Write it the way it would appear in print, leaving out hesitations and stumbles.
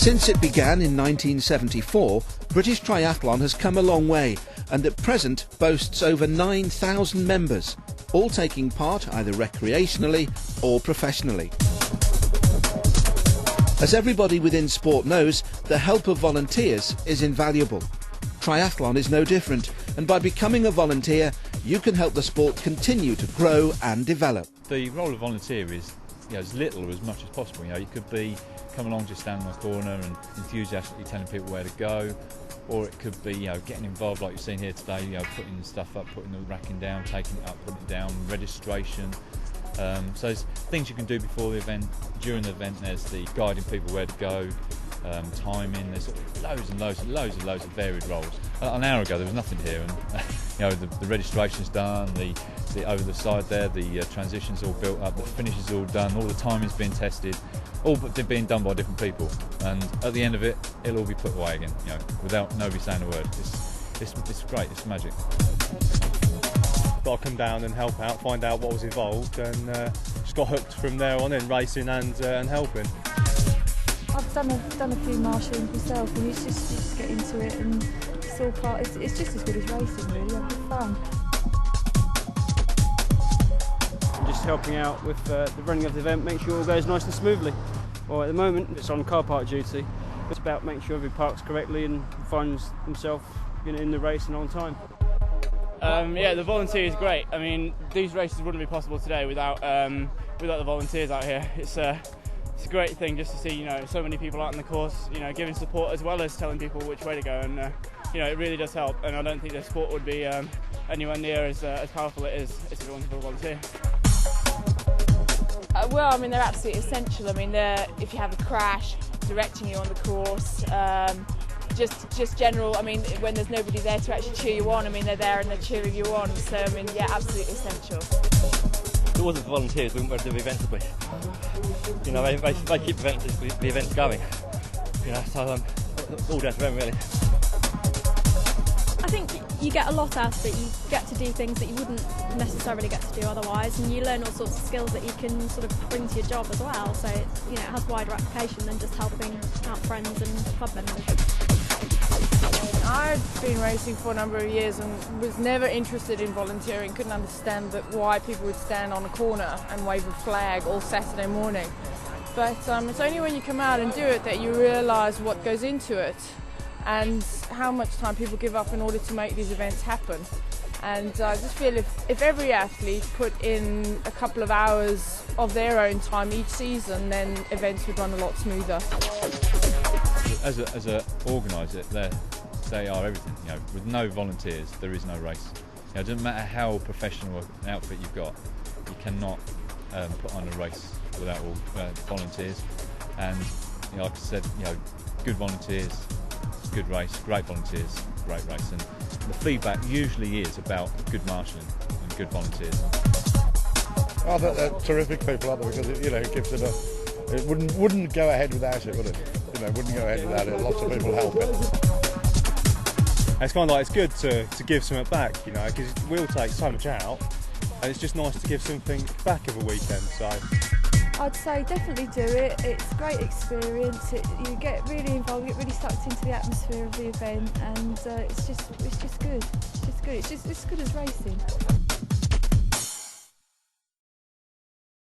Since it began in 1974, British Triathlon has come a long way and at present boasts over 9,000 members, all taking part either recreationally or professionally. As everybody within sport knows, the help of volunteers is invaluable. Triathlon is no different, and by becoming a volunteer, you can help the sport continue to grow and develop. The role of volunteer is as little or as much as possible. It could be come along, just stand in the corner and enthusiastically telling people where to go, or it could be getting involved like you've seen here today, putting stuff up, putting the racking down, taking it up, putting it down, registration. So there's things you can do before the event. During the event there's the guiding people where to go, timing, there's loads of varied roles. An hour ago there was nothing here, and the registration's done, the over the side there, the transition's all built up, the finish is all done, all the timing's been tested, all but being done by different people, and at the end of it it'll all be put away again, without nobody saying a word. It's great, it's magic. Got to come down and help out, find out what was involved, and just got hooked from there on in racing and helping. I've done a few marshalling myself, and you just get into it, and it's all part. It's just as good as racing, really. I've had fun. I'm just helping out with the running of the event, make sure it all goes nice and smoothly. Well, at the moment it's on car park duty. It's about making sure everybody parks correctly and finds themselves in the race and on time. Yeah, the volunteer is great. I mean, these races wouldn't be possible today without the volunteers out here. It's a great thing just to see, so many people out on the course, giving support as well as telling people which way to go, and it really does help. And I don't think the sport would be anywhere near as powerful it is if it wasn't for a volunteer. Well, I mean, they're absolutely essential. I mean, if you have a crash, directing you on the course. Just general, I mean, when there's nobody there to actually cheer you on, I mean, they're there and they're cheering you on, so I mean, yeah, absolutely essential. If it wasn't for volunteers, we wouldn't be able to do the events, would we? They keep the events going, so all down to them, really. I think you get a lot out of it. You get to do things that you wouldn't necessarily get to do otherwise, and you learn all sorts of skills that you can sort of bring to your job as well, so it has wider application than just helping out friends and club members. I've been racing for a number of years and was never interested in volunteering, couldn't understand why people would stand on a corner and wave a flag all Saturday morning. But it's only when you come out and do it that you realise what goes into it and how much time people give up in order to make these events happen. And I just feel if every athlete put in a couple of hours of their own time each season, then events would run a lot smoother. As a organiser, they are everything. With no volunteers, there is no race. It doesn't matter how professional an outfit you've got, you cannot put on a race without all volunteers. And like I said, good volunteers, good race. Great volunteers, great race. And the feedback usually is about good marshalling and good volunteers. I think they're terrific people, aren't they? Because it gives it it wouldn't go ahead without it, would it? Wouldn't go ahead without it. Lots of people help it. It's kind of like it's good to give something back, because we all take so much out, and it's just nice to give something back every weekend. So I'd say definitely do it. It's a great experience. You get really involved, you get really sucked into the atmosphere of the event, and it's just good. It's just good. It's as good as racing.